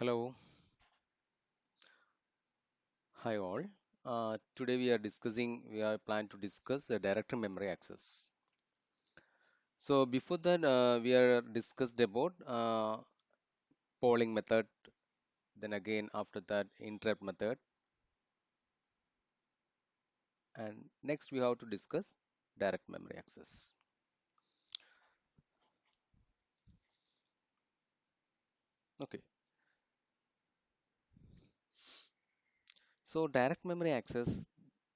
Hello, hi all. Today we are planning to discuss the directory memory access. So before that, we are discussed about polling method. Then again, after that, interrupt method, and next we have to discuss direct memory access. Okay. So direct memory access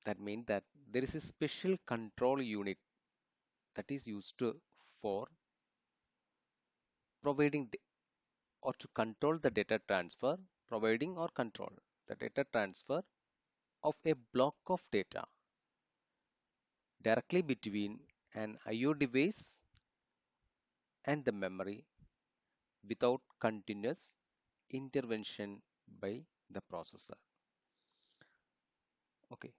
that means that there is a special control unit that is used for providing or to control the data transfer, providing or control the data transfer of a block of data directly between an IO device and the memory without continuous intervention by the processor. Okay,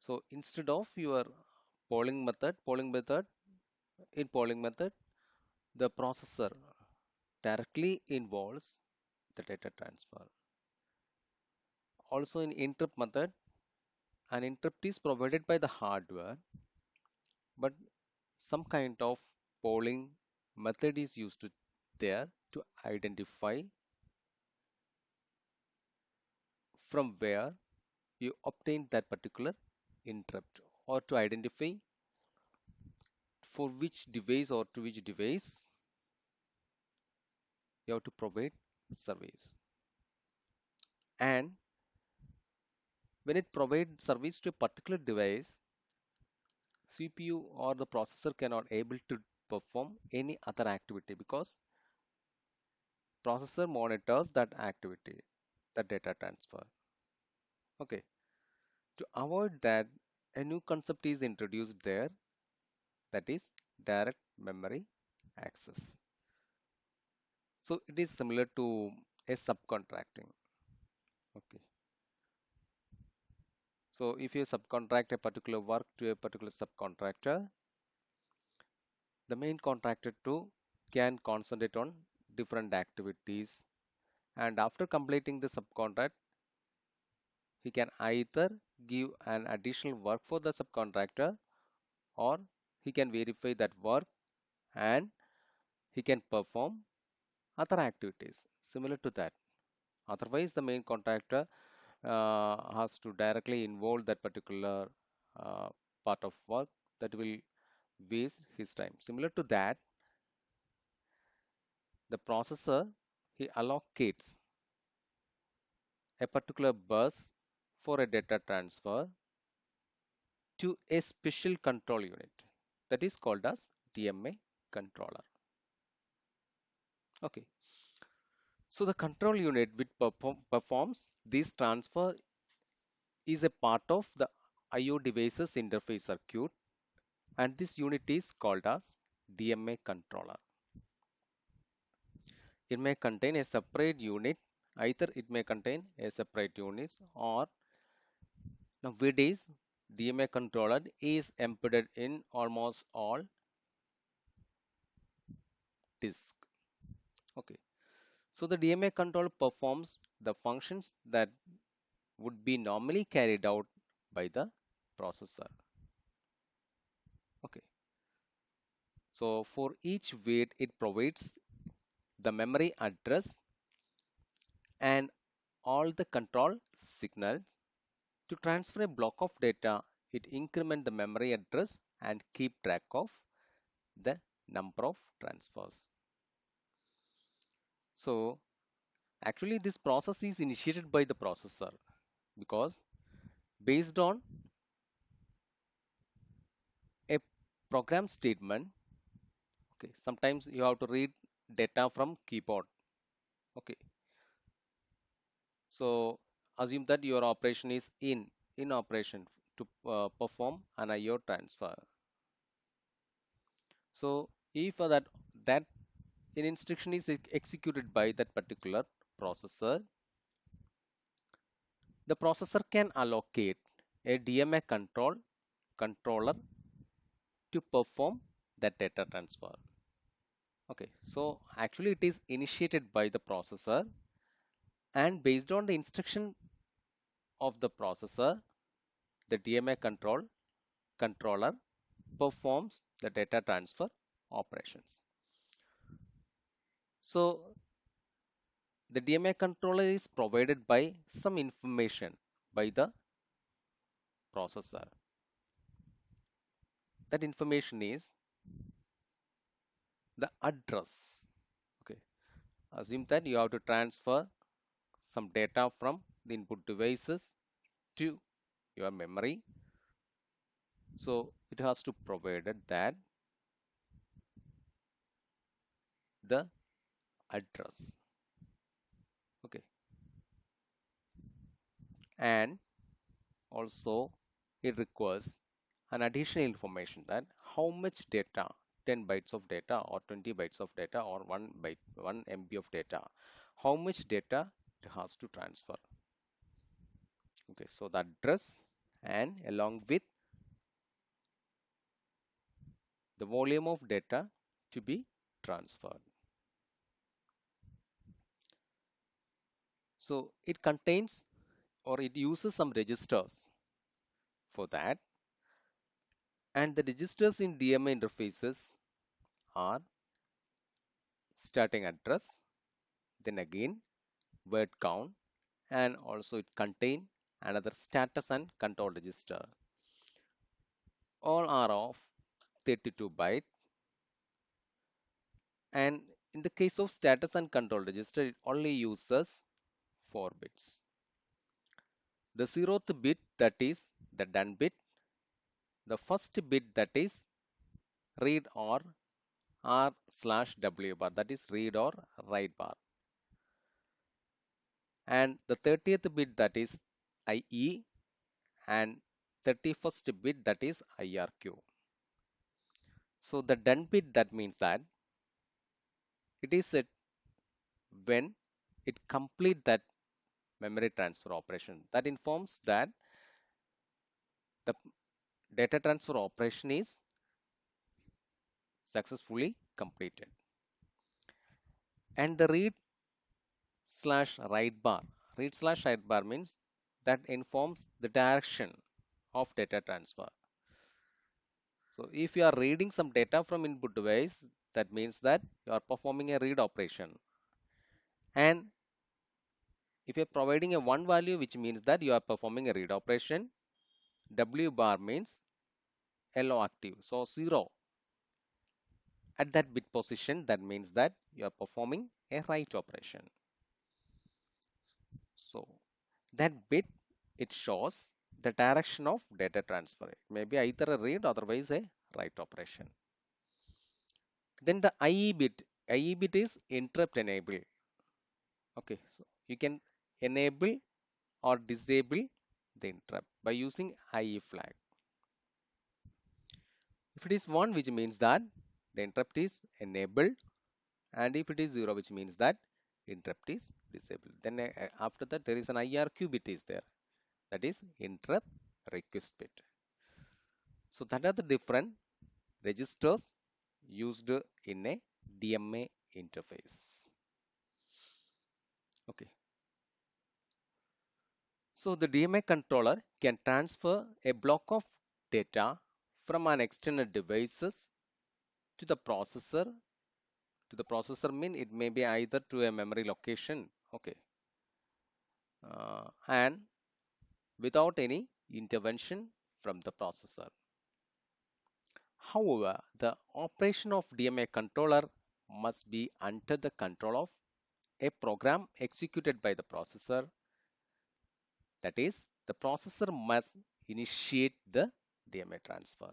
so instead of your polling method, the processor directly involves the data transfer. Also in interrupt method, an interrupt is provided by the hardware, but some kind of polling method is used there to identify from where you obtain that particular interrupt or to identify for which device or to which device you have to provide service. And when it provides service to a particular device, CPU or the processor cannot able to perform any other activity because processor monitors that activity, the data transfer. Okay, to avoid that, a new concept is introduced there, that is direct memory access. So it is similar to a subcontracting. Okay. So if you subcontract a particular work to a particular subcontractor, the main contractor too can concentrate on different activities. And after completing the subcontract, he can either give an additional work for the subcontractor or he can verify that work and he can perform other activities similar to that. Otherwise, the main contractor has to directly involve that particular uh, part of work that will waste his time. Similar to that, the processor he allocates a particular bus for a data transfer to a special control unit that is called as DMA controller. Okay, so the control unit which performs this transfer is a part of the IO devices interface circuit, and this unit is called as DMA controller. It may contain a separate unit, either it may contain a separate unit or nowadays DMA controller is embedded in almost all disk. Okay, so the DMA controller performs the functions that would be normally carried out by the processor. Okay, so for each wait it provides the memory address and all the control signals. To transfer a block of data, it increment the memory address and keep track of the number of transfers. So actually this process is initiated by the processor because based on a program statement, okay, sometimes you have to read data from keyboard. Okay, so assume that your operation is in operation to perform an IO transfer. So if that an instruction is executed by that particular processor, the processor can allocate a DMA controller to perform that data transfer. Okay, so actually it is initiated by the processor And based on the instruction of the processor, the DMA controller performs the data transfer operations. So the DMA controller is provided by some information by the processor. That information is the address. Okay. Assume that you have to transfer some data from the input devices to your memory. So it has to provide that the address. Okay. And also it requires an additional information that how much data, 10 bytes of data or 20 bytes of data or 1 byte 1 MB of data, how much data it has to transfer. Okay, so the address and along with the volume of data to be transferred. So it contains or it uses some registers for that, and the registers in DMA interfaces are starting address, then again word count, and also it contain another status and control register. All are of 32 byte, and in the case of status and control register it only uses 4 bits. The 0th bit, that is the done bit, the first bit, that is read or r slash w bar, that is read or write bar, and the 30th bit, that is IE, and 31st bit, that is IRQ. So the done bit, that means that it is a when it complete that memory transfer operation, that informs that the data transfer operation is successfully completed. And the read slash write bar means that informs the direction of data transfer. So if you are reading some data from input device, that means that you are performing a read operation. And if you're providing a one value, which means that you are performing a read operation, W bar means LO active. So 0 at that bit position, that means that you are performing a write operation. So that bit, it shows the direction of data transfer. It may be either a read, otherwise a write operation. Then the IE bit is interrupt enable. Okay, so you can enable or disable the interrupt by using IE flag. If it is 1, which means that the interrupt is enabled, and if it is 0, which means that interrupt is disabled. Then after that there is an IRQ bit is there, that is interrupt request bit. So that are the different registers used in a DMA interface. Okay, so the DMA controller can transfer a block of data from an external devices to the processor. To the processor mean it may be either to a memory location, okay, and without any intervention from the processor. However, the operation of DMA controller must be under the control of a program executed by the processor. That is, the processor must initiate the DMA transfer.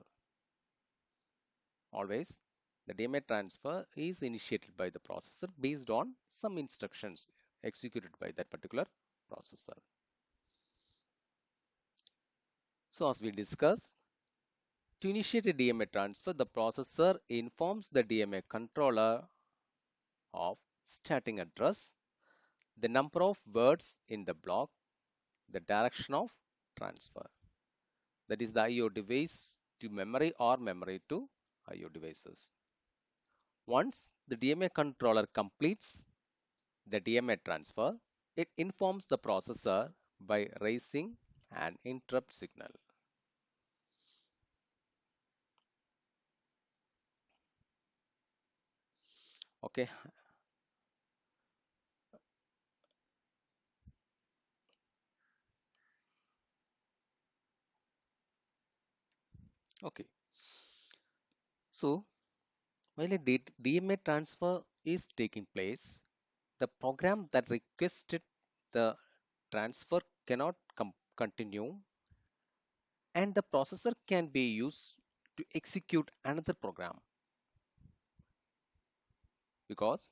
Always, the DMA transfer is initiated by the processor based on some instructions executed by that particular processor. So as we discussed, to initiate a DMA transfer, the processor informs the DMA controller of starting address, the number of words in the block, the direction of transfer. That is the IO device to memory or memory to IO devices. Once the DMA controller completes the DMA transfer, It informs the processor by raising an interrupt signal. Okay, okay. So while a DMA transfer is taking place, the program that requested the transfer cannot continue, and the processor can be used to execute another program because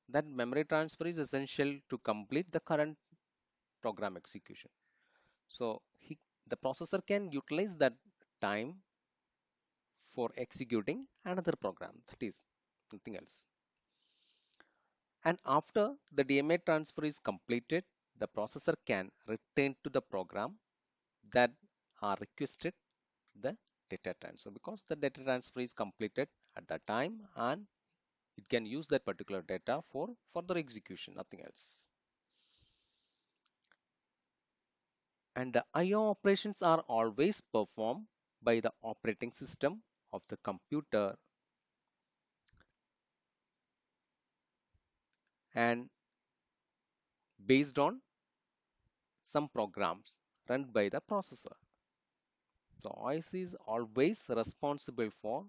that memory transfer is essential to complete the current program execution. So the processor can utilize that time for executing another program, that is nothing else. And after the DMA transfer is completed, the processor can return to the program that are requested the data transfer because the data transfer is completed at that time and it can use that particular data for further execution, nothing else. And the IO operations are always performed by the operating system of the computer and based on some programs run by the processor. So OS is always responsible for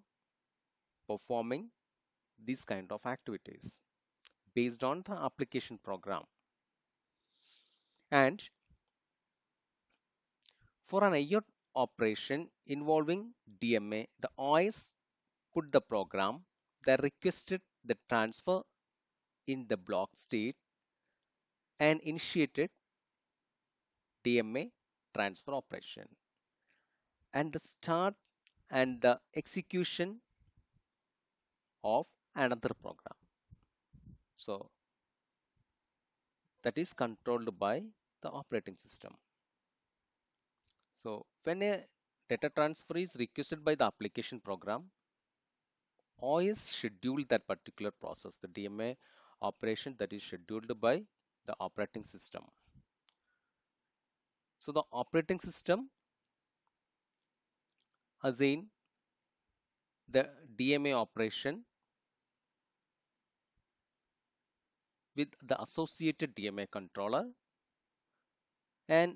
performing these kind of activities based on the application program. And for an IO operation involving DMA, the OS put the program that requested the transfer in the block state and initiated DMA transfer operation and the start and the execution of another program. So that is controlled by the operating system. So when a data transfer is requested by the application program, OS schedule that particular process, the DMA operation that is scheduled by the operating system. So the operating system assign the DMA operation with the associated DMA controller and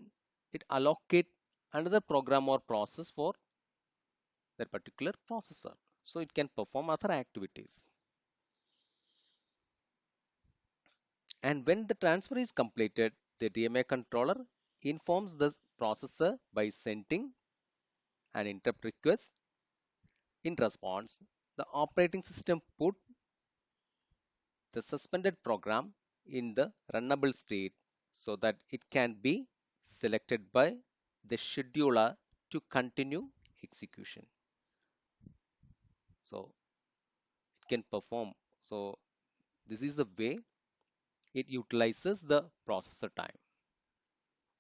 it allocate another program or process for that particular processor. So it can perform other activities. And when the transfer is completed, the DMA controller informs the processor by sending an interrupt request. In response, the operating system put the suspended program in the runnable state so that it can be selected by the scheduler to continue execution. So it can perform. So this is the way it utilizes the processor time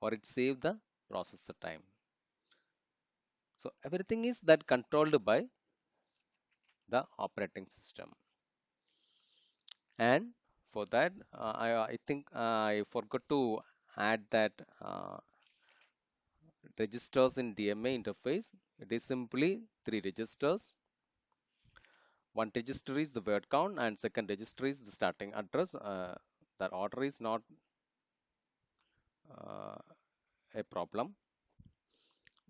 or it saves the processor time. So everything is that controlled by the operating system. And for that, I think I forgot to add that registers in DMA interface. It is simply three registers. One register is the word count, and second register is the starting address. The order is not uh, a problem,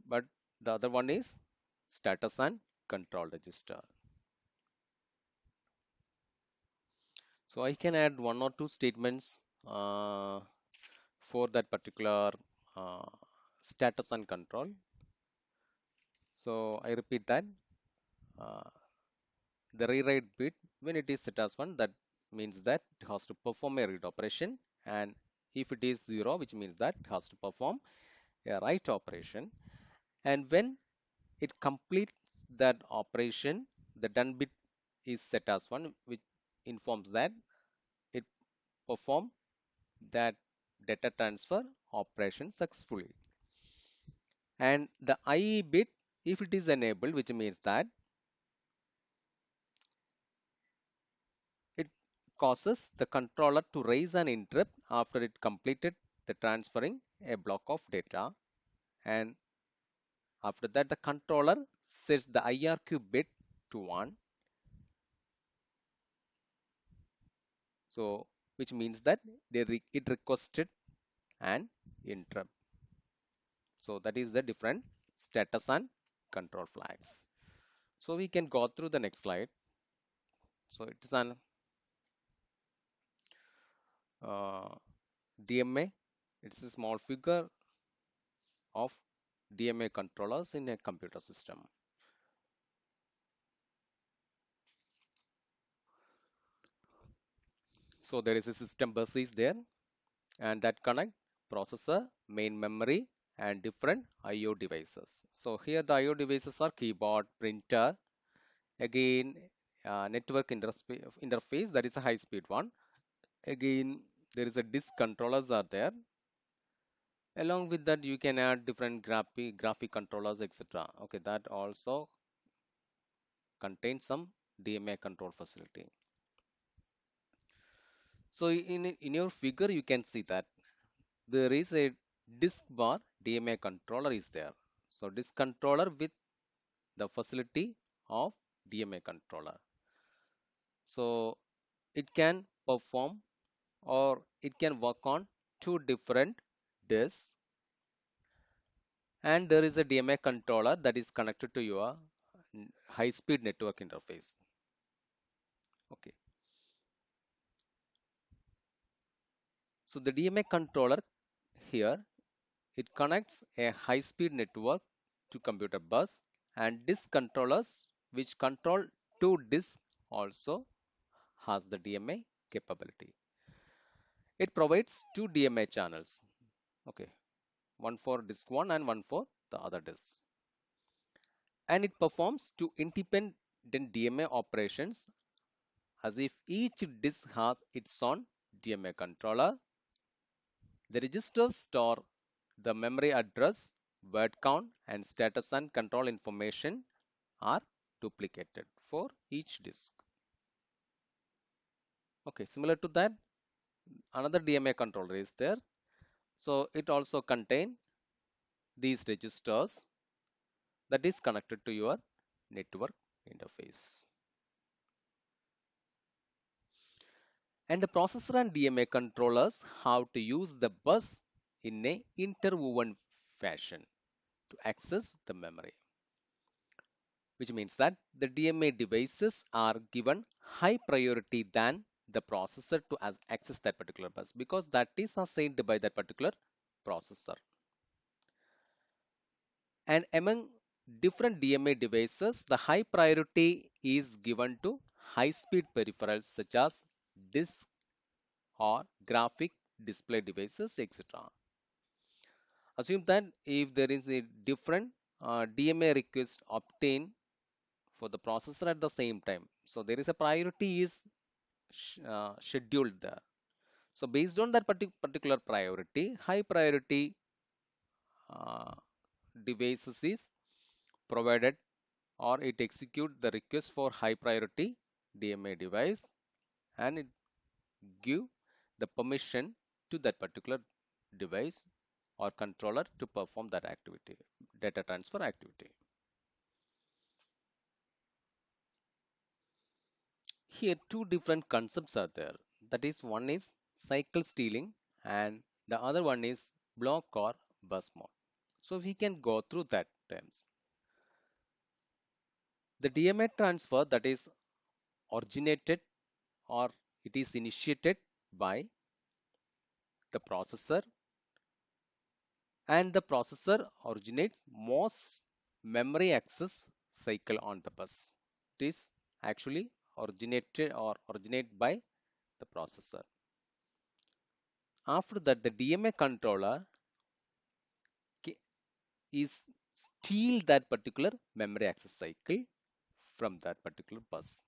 but the other one is status and control register. So I can add one or two statements for that particular uh, status and control. So I repeat that uh, the rewrite bit when it is set as 1, that means that it has to perform a read operation, and if it is 0, which means that it has to perform a write operation. And when it completes that operation, the done bit is set as 1, which informs that it performed that data transfer operation successfully. And the IE bit, if it is enabled, which means that it causes the controller to raise an interrupt after it completed the transferring a block of data, and after that the controller sets the IRQ bit to 1, so which means that it requested an interrupt. So that is the different status and control flags. So we can go through the next slide. So it is an DMA. It's a small figure of DMA controllers in a computer system. So there is a system bus is there, and that connect processor, main memory, and different IO devices. So here the IO devices are keyboard, printer, again network interface, that is a high speed one. Again there is a disk controllers are there. Along with that you can add different graphic controllers, etc. Okay, that also contains some DMA control facility. So in your figure you can see that there is a disk bar DMA controller is there. So disk controller with the facility of DMA controller. So it can perform or it can work on two different disks, and there is a DMA controller that is connected to your high-speed network interface. Okay. So the DMA controller here, it connects a high-speed network to computer bus, and disk controllers which control two disks also has the DMA capability. It provides two DMA channels. Okay, one for disk 1 and one for the other disk. And it performs two independent DMA operations as if each disk has its own DMA controller. The registers store the memory address, word count, and status and control information are duplicated for each disk. Okay, similar to that, another DMA controller is there. So it also contain these registers that is connected to your network interface. And the processor and DMA controllers have to use the bus in a interwoven fashion to access the memory, which means that the DMA devices are given high priority than the processor to access that particular bus because that is assigned by that particular processor. And among different DMA devices, the high priority is given to high-speed peripherals such as disk or graphic display devices, etc. Assume that if there is a different DMA request obtained for the processor at the same time, so there is a priority is scheduled there. So based on that particular priority, high priority uh, devices is provided or it execute the request for high priority DMA device, and it give the permission to that particular device or controller to perform that activity, data transfer activity. Here two different concepts are there. That is, one is cycle stealing and the other one is block or bus mode. So we can go through that terms. The DMA transfer that is originated or it is initiated by the processor, and the processor originates most memory access cycle on the bus. It is actually originated or originate by the processor. After that, the DMA controller is steal that particular memory access cycle from that particular bus.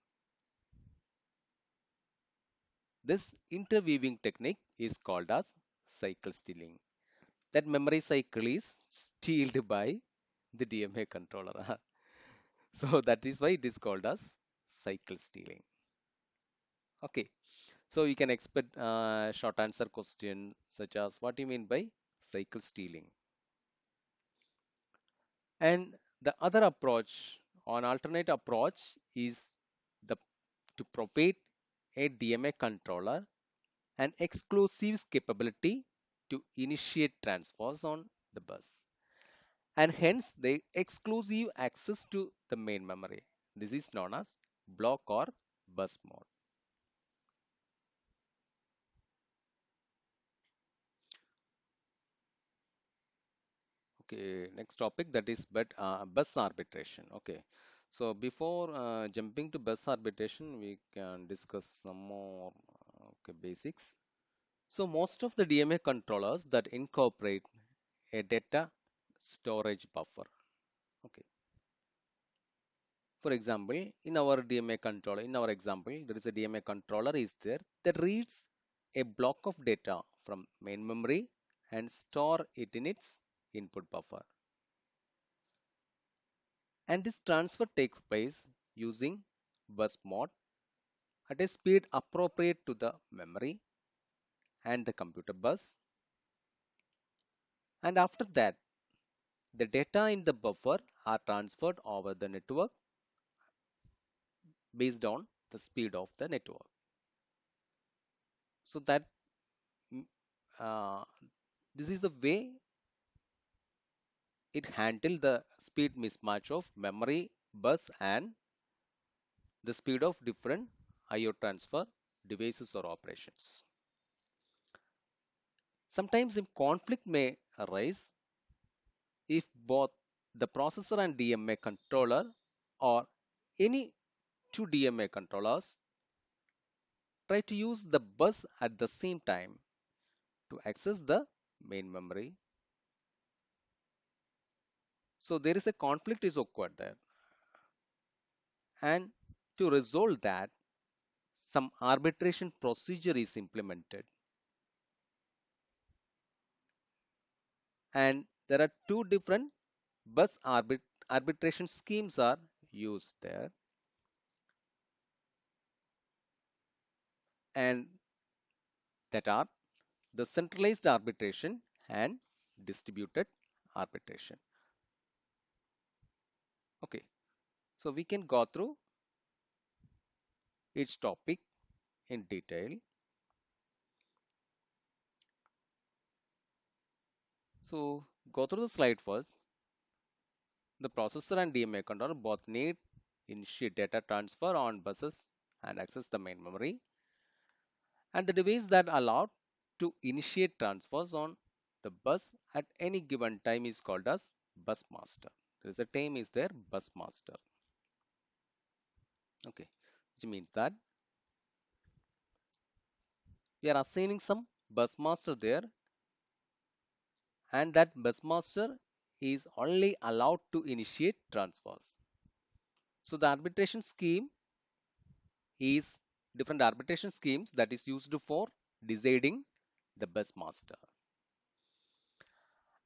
This interweaving technique is called as cycle stealing. That memory cycle is stealed by the DMA controller. So that is why it is called as cycle stealing. Okay. So you can expect a short answer question such as what do you mean by cycle stealing? And the other approach, an alternate approach is the to provide a DMA controller an exclusive capability to initiate transfers on the bus and hence the exclusive access to the main memory. This is known as block or bus mode. Okay, next topic that is bus arbitration. Okay, so before jumping to bus arbitration, we can discuss some more okay, basics. So most of the DMA controllers that incorporate a data storage buffer. Okay, for example, in our DMA controller, in our example, there is a DMA controller is there that reads a block of data from main memory and store it in its input buffer. And this transfer takes place using bus mode at a speed appropriate to the memory and the computer bus. And after that, the data in the buffer are transferred over the network based on the speed of the network. So that mm, uh, this is the way it handle the speed mismatch of memory bus and the speed of different IO transfer devices or operations. Sometimes if conflict may arise if both the processor and DMA controller or any two DMA controllers try to use the bus at the same time to access the main memory. So there is a conflict is occurred there. And to resolve that, some arbitration procedure is implemented. And there are two different arbitration schemes are used there. And that are the centralized arbitration and distributed arbitration. Okay, so we can go through each topic in detail. So go through the slide first. The processor and DMA controller both need initiate data transfer on buses and access the main memory. And the device that allowed to initiate transfers on the bus at any given time is called as bus master. There is a term is there, bus master. Okay, which means that we are assigning some bus master there, and that bus master is only allowed to initiate transfers. So the arbitration scheme is different arbitration schemes that is used for deciding the bus master.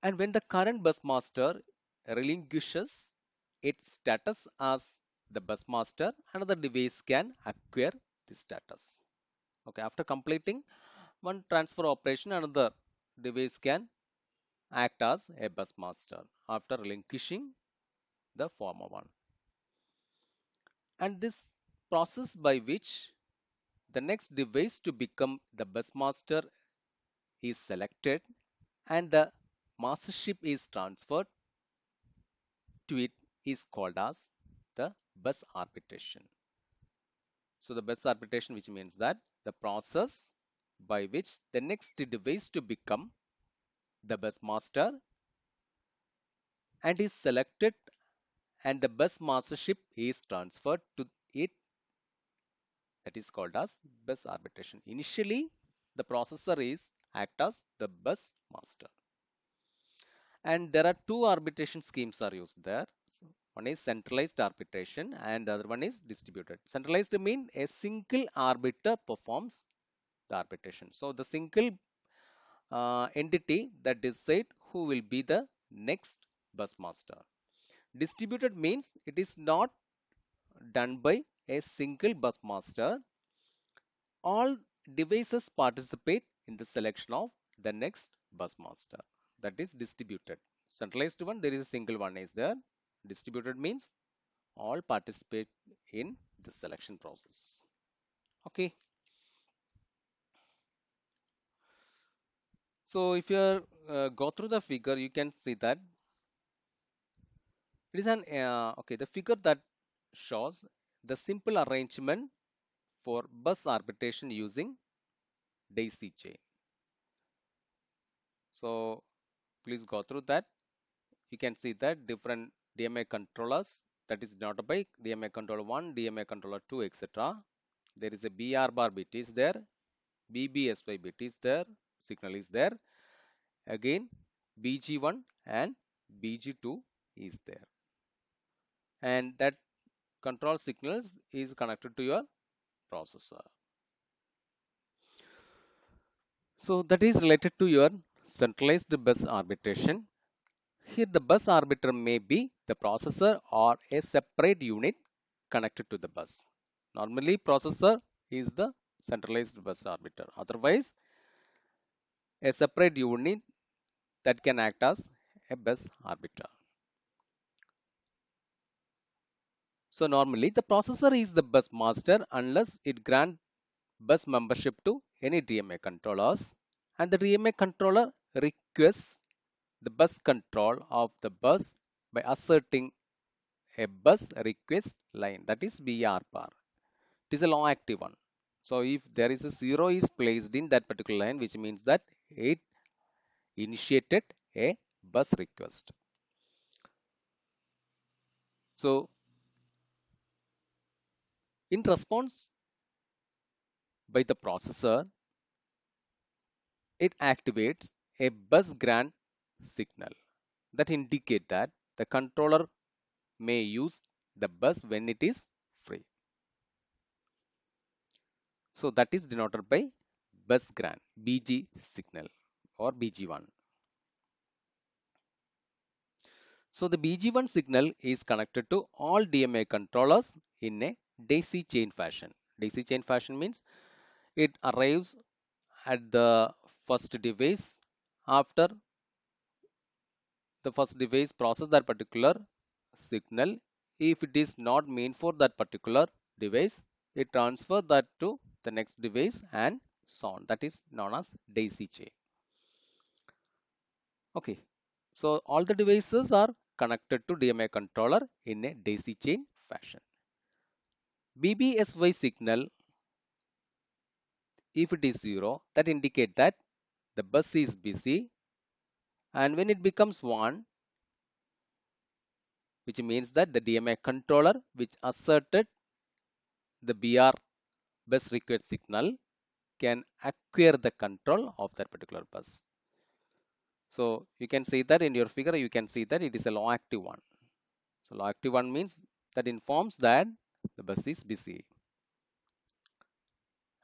And when the current bus master relinquishes its status as the bus master, another device can acquire the status. Okay, after completing one transfer operation, another device can act as a bus master after relinquishing the former one. And this process by which the next device to become the bus master is selected and the mastership is transferred to it is called as the bus arbitration. So the bus arbitration, which means that the process by which the next device to become the bus master and is selected and the bus mastership is transferred to it, that is called as bus arbitration. Initially, the processor is act as the bus master. And there are two arbitration schemes are used there. So one is centralized arbitration and the other one is distributed. Centralized mean a single arbiter performs the arbitration. So the single entity that decide who will be the next bus master. Distributed means it is not done by a single bus master. All devices participate in the selection of the next bus master. That is distributed. Centralized one, there is a single one is there. Distributed means all participate in the selection process. Okay. So if you go through the figure, you can see that it is an okay. The figure that shows the simple arrangement for bus arbitration using daisy chain. So please go through that. You can see that different DMA controllers, that is denoted by DMA controller 1, DMA controller 2, etc. There is a BR bar bit is there, BBSY bit is there, signal is there. Again, BG1 and BG2 is there. And that control signals is connected to your processor. So that is related to your centralized bus arbitration. Here the bus arbiter may be the processor or a separate unit connected to the bus. Normally processor is the centralized bus arbiter. Otherwise a separate unit that can act as a bus arbiter. So normally the processor is the bus master unless it grants bus membership to any DMA controllers, and the DMA controller requests the bus control of the bus by asserting a bus request line, that is BR bar. It is a long active one. So if there is a zero is placed in that particular line, which means that it initiated a bus request. So in response by the processor, it activates a bus grant signal that indicate that the controller may use the bus when it is free. So that is denoted by bus grant BG signal or BG1. So the BG1 signal is connected to all DMA controllers in a daisy chain fashion. Daisy chain fashion means it arrives at the first device. After the first device process that particular signal, if it is not meant for that particular device, it transfer that to the next device and so on. That is known as daisy chain. Okay, so all the devices are connected to DMA controller in a daisy chain fashion. BBSY signal, if it is 0, that indicate that the bus is busy, and when it becomes 1, which means that the DMA controller which asserted the BR bus request signal can acquire the control of that particular bus. So you can see that in your figure, you can see that it is a low active one. So low active one means that informs that the bus is busy.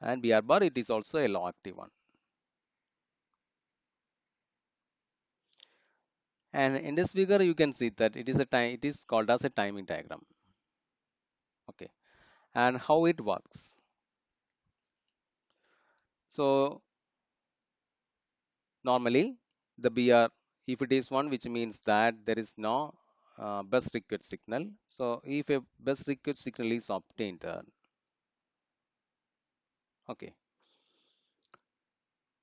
And BR bar, it is also a low active one. And in this figure, you can see that it is a time, it is called as a timing diagram. Okay, and how it works. So normally the BR, if it is 1, which means that there is no bus request signal. So if a bus request signal is obtained, okay,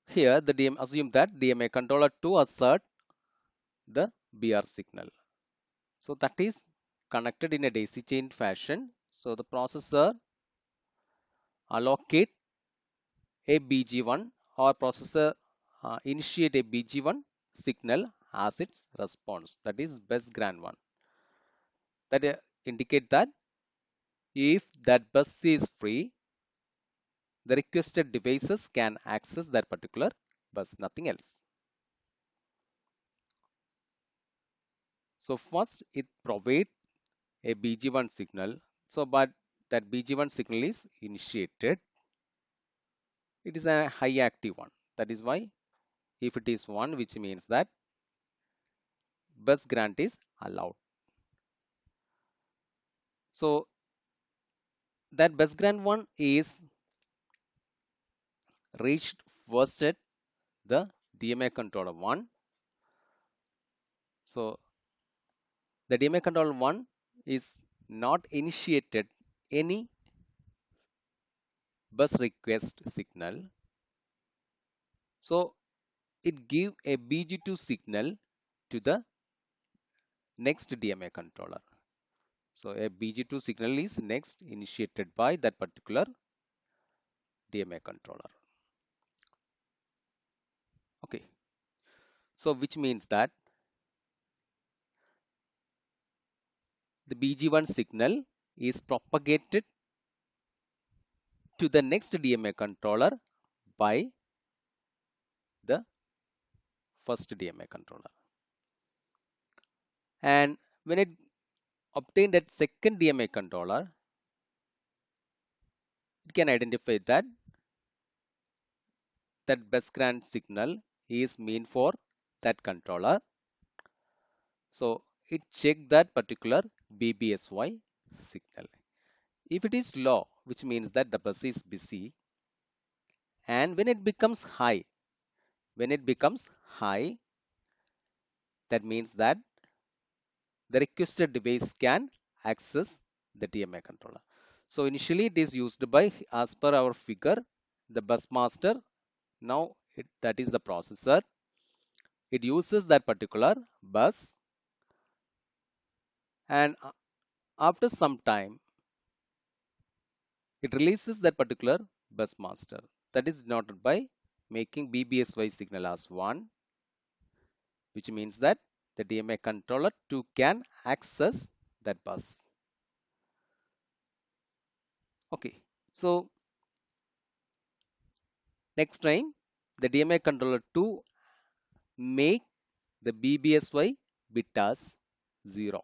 here the DM assume that DMA controller to assert the BR signal. So that is connected in a daisy chain fashion. So the processor allocate a BG1 or processor initiate a BG1 signal as its response. That is bus grant one. That indicate that if that bus is free, the requested devices can access that particular bus, nothing else. So first it provides a BG1 signal. So but that BG1 signal is initiated. It is a high active one. That is why if it is 1, which means that bus grant is allowed. So that bus grant one is reached first at the DMA controller 1. So the DMA controller 1 is not initiated any bus request signal. So it give a BG2 signal to the next DMA controller. So a BG2 signal is next initiated by that particular DMA controller. Okay. So which means that the BG1 signal is propagated to the next DMA controller by the first DMA controller. And when it obtained that second DMA controller, it can identify that that bus grant signal is meant for that controller. So it checked that particular BBSY signal. If it is low, which means that the bus is busy, and when it becomes high, that means that the requested device can access the DMA controller. So initially it is used by, as per our figure, the bus master. Now that is the processor. It uses that particular bus, and after some time it releases that particular bus master. That is denoted by making BBSY signal as 1, which means that the DMA controller 2 can access that bus. Okay, so next time the DMA controller 2 make the BBSY bit as 0,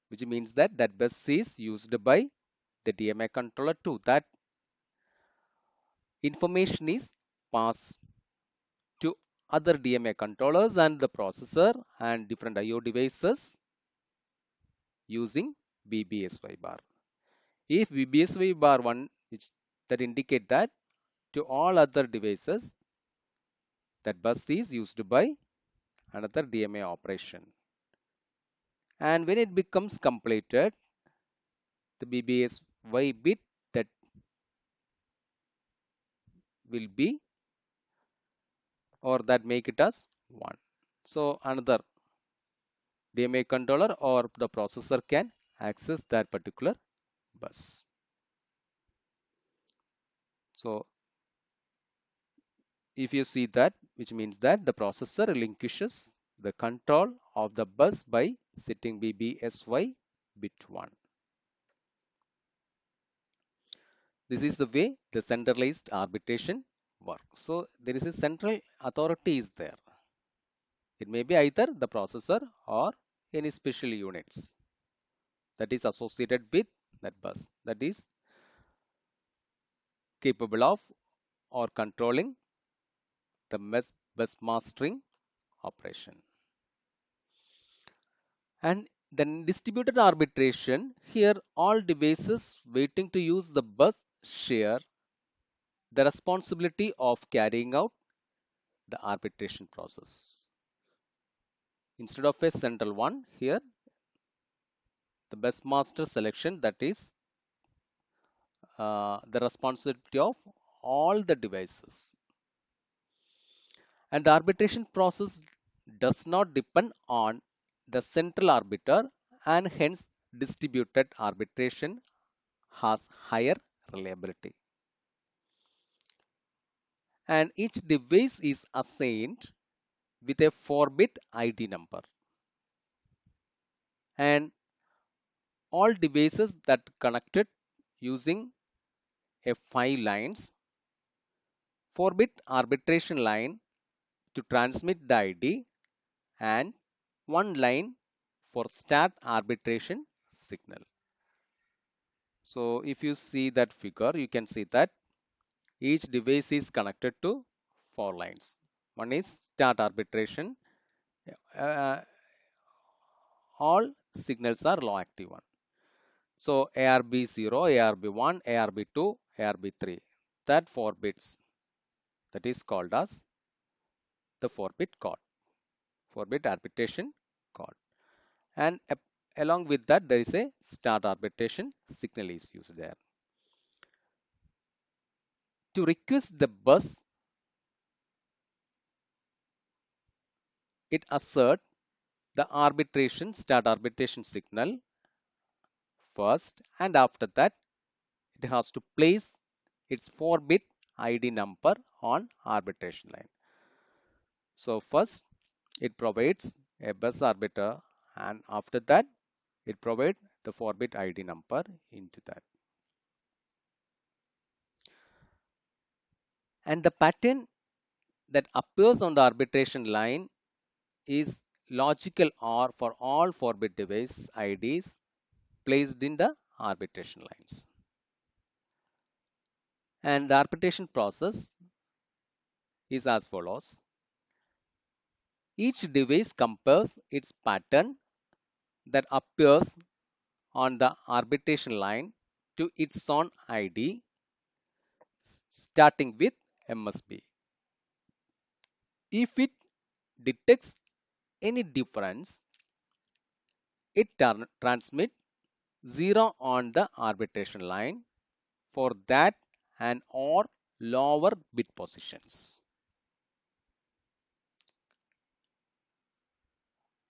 which means that that bus is used by the DMA controller 2. That information is passed to other DMA controllers and the processor and different IO devices using BBSY bar. If BBSY bar 1, which that indicate that to all other devices, that bus is used by another DMA operation. And when it becomes completed, the BBSY bit that will be, or that make it as 1. So another DMA controller or the processor can access that particular bus. So if you see that, which means that the processor relinquishes the control of the bus by setting BBSY bit 1. This is the way the centralized arbitration works. So there is a central authority is there. It may be either the processor or any special units that is associated with that bus, that is capable of or controlling the bus mastering operation. And then distributed arbitration, here all devices waiting to use the bus share the responsibility of carrying out the arbitration process. Instead of a central one, here the bus master selection, that is the responsibility of all the devices. And the arbitration process does not depend on the central arbiter, and hence distributed arbitration has higher reliability. And each device is assigned with a 4-bit ID number. And all devices that connected using a 5 lines 4-bit arbitration line to transmit the ID, and 1 line for start arbitration signal. So if you see that figure, you can see that each device is connected to 4 lines. One is start arbitration. Uh, all signals are low active one. So ARB0, ARB1, ARB2, ARB3. That 4 bits, that is called as the 4-bit code, 4-bit arbitration code. And along with that, there is a start arbitration signal is used there. To request the bus, it assert the start arbitration signal first, and after that, it has to place its 4-bit ID number on arbitration line. So first, it provides a bus arbiter, and after that, it provides the 4-bit ID number into that. And the pattern that appears on the arbitration line is logical OR for all 4-bit device IDs placed in the arbitration lines. And the arbitration process is as follows. Each device compares its pattern that appears on the arbitration line to its own ID, starting with MSB. If it detects any difference, it transmits 0 on the arbitration line for that and or lower bit positions.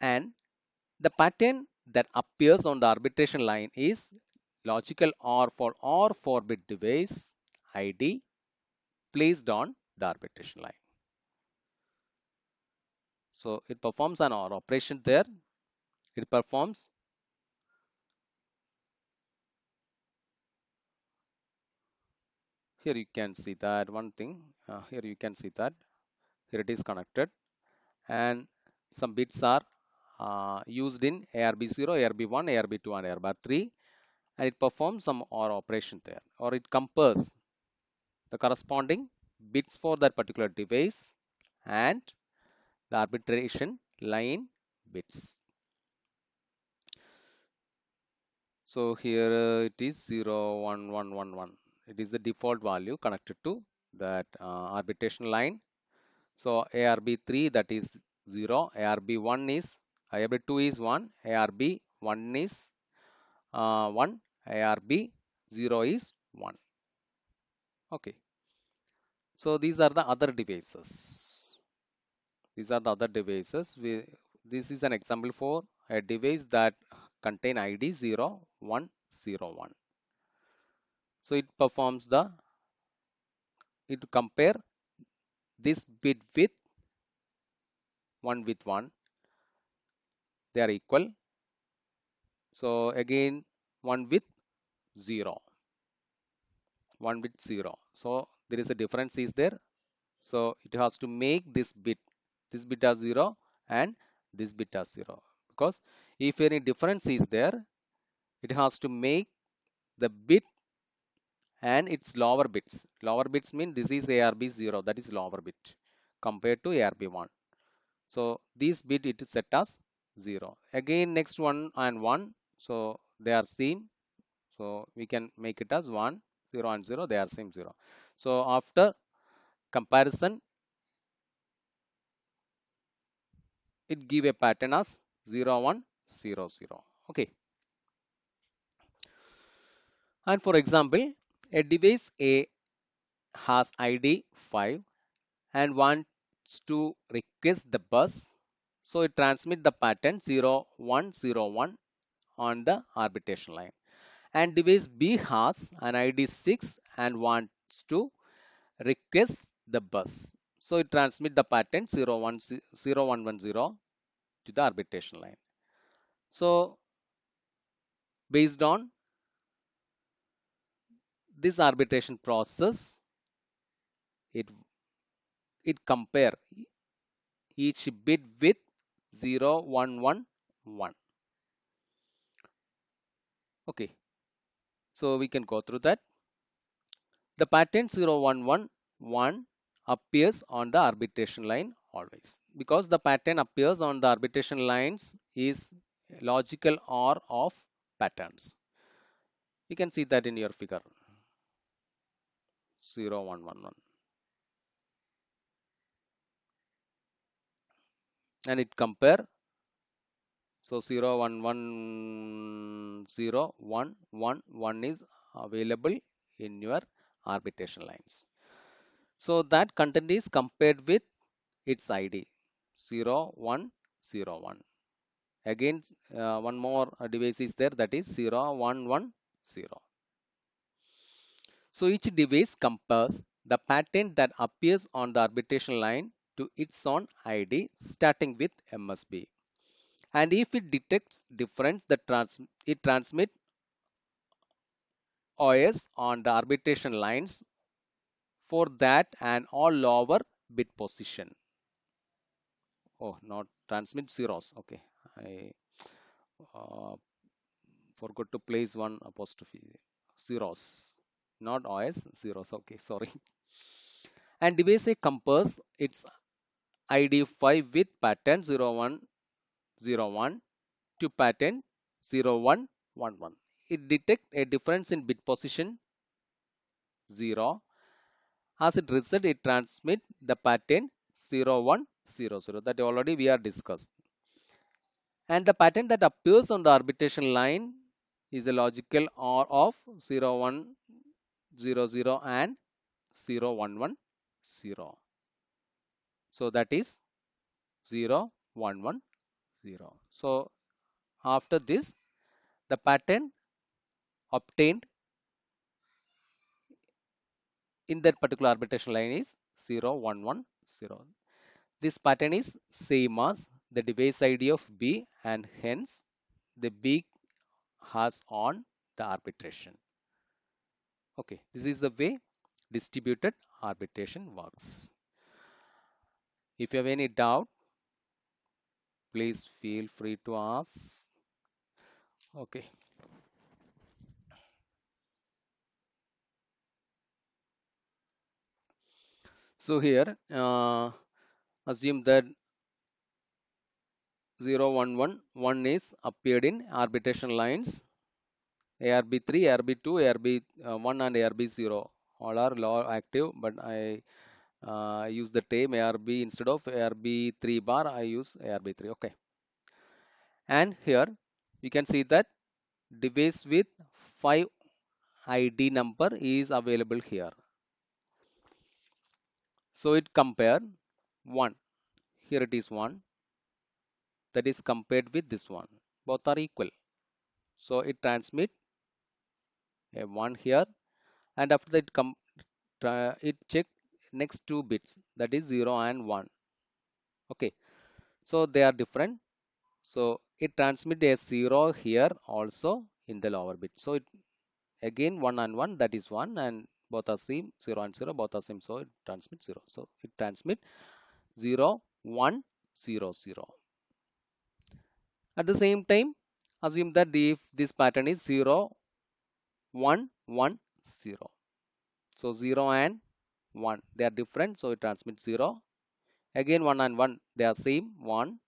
And the pattern that appears on the arbitration line is logical OR for all 4-bit device ID placed on the arbitration line. So it performs an OR operation there. It performs here you can see that one thing. Here you can see that here it is connected, and some bits are used in ARB0, ARB1, ARB2, and ARB3, and it performs some OR operation there, or it compares the corresponding bits for that particular device and the arbitration line bits. So here it is 0, 1, 1, 1, 1. It is the default value connected to that arbitration line. So ARB3, that is 0, ARB1 is, ARB2 is 1, ARB1 is 1, ARB0 is 1. Okay. So these are the other devices. These are the other devices. This is an example for a device that contain ID 0, 1, 0, 1. So it compare this bit with 1 with 1. They are equal. So again 1 with 0. 1 with 0. So there is a difference is there. So it has to make this bit as 0 and this bit as 0. Because if any difference is there, it has to make the bit and its lower bits. Lower bits mean this is ARB0, that is lower bit compared to ARB1. So this bit it is set as 0. Again next one and 1, so they are same. So we can make it as 1, 0 and 0, they are same 0. So after comparison, it give a pattern as 0, 1, 0, 0. Okay. And for example, a device A has ID 5 and wants to request the bus. So it transmit the pattern 0, 1, 0, 1 on the arbitration line. And device B has an ID 6 and wants to request the bus. So it transmit the pattern 0, 1, 0, 1, 1, 0 to the arbitration line. So based on this arbitration process, it compare each bit with 0, 1, 1, 1. Okay, so we can go through that. The pattern 0, 1, 1, 1 appears on the arbitration line always, because the pattern appears on the arbitration lines is logical OR of patterns. You can see that in your figure. 0 1 1 1, and it compare. So 0 1 1 0 1 1 1 is available in your arbitration lines. So that content is compared with its ID 0 1 0 1. Again, one more device is there, that is 0 1 1 0. So each device compares the pattern that appears on the arbitration line to its own ID starting with MSB. And if it detects difference, it transmits OS on the arbitration lines for that and all lower bit position. Oh, not transmit zeros. Okay, I uh, forgot to place one apostrophe. Zeros, not OS, zeros. Okay, sorry. And device A compares its ID 5 with pattern 0101 to pattern 0111. It detects a difference in bit position 0. As a result, it transmits the pattern 0100 that already we are discussed. And the pattern that appears on the arbitration line is a logical OR of 0100 and 0110. So that is 0110. So after this, the pattern obtained in that particular arbitration line is 0110. This pattern is same as the device ID of B, and hence the B has on the arbitration. Okay, this is the way distributed arbitration works. If you have any doubt, please feel free to ask. Okay, so here assume that 0111 is appeared in arbitration lines ARB3, ARB2, ARB1 and ARB0. All are law active, but I use the term ARB instead of ARB3 bar. I use ARB3. Okay. And here you can see that device with 5 ID number is available here. So it compare 1. Here it is 1. That is compared with this one. Both are equal. So it transmit a 1 here, and after that it check next two bits, that is 0 and 1. Okay. So they are different. So it transmit a 0 here also in the lower bit. So it again 1 and 1, that is 1, and both are same, 0 and 0 both are same, so it transmits 0. So it transmit 0 1 0 0. At the same time, assume that if this pattern is 0 1 1 0. So 0 and 1 they are different, so it transmits 0. Again 1 and 1 they are same, 1.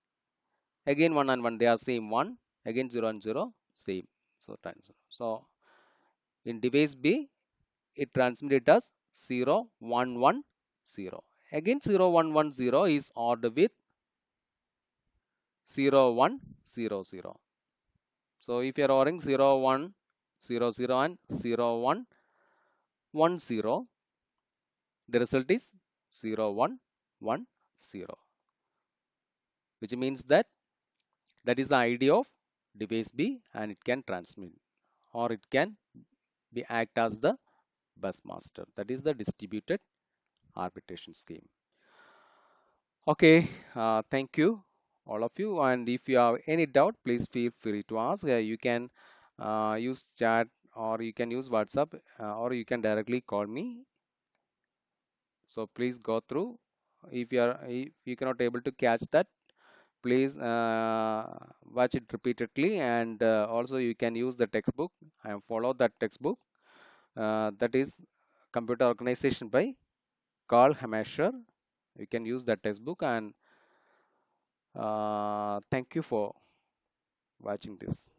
Again 1 and 1 they are same, 1. Again 0 and 0 same. So so in device B it transmitted as 0 1 1 0. Again 0 1 1 0 is odd with 0 1 0 0. So if you are ordering 0 1 0 0 and 0 1 1 0, the result is 0 1 1 0, which means that that is the ID of device B, and it can transmit, or it can be act as the bus master. That is the distributed arbitration scheme. Okay, thank you all of you, and if you have any doubt, please feel free to ask. You can use chat, or you can use WhatsApp, or you can directly call me. So please go through. If you cannot able to catch that, please watch it repeatedly, and also you can use the textbook and follow that textbook. That is Computer Organization by Carl Hamasher. You can use that textbook, and thank you for watching this.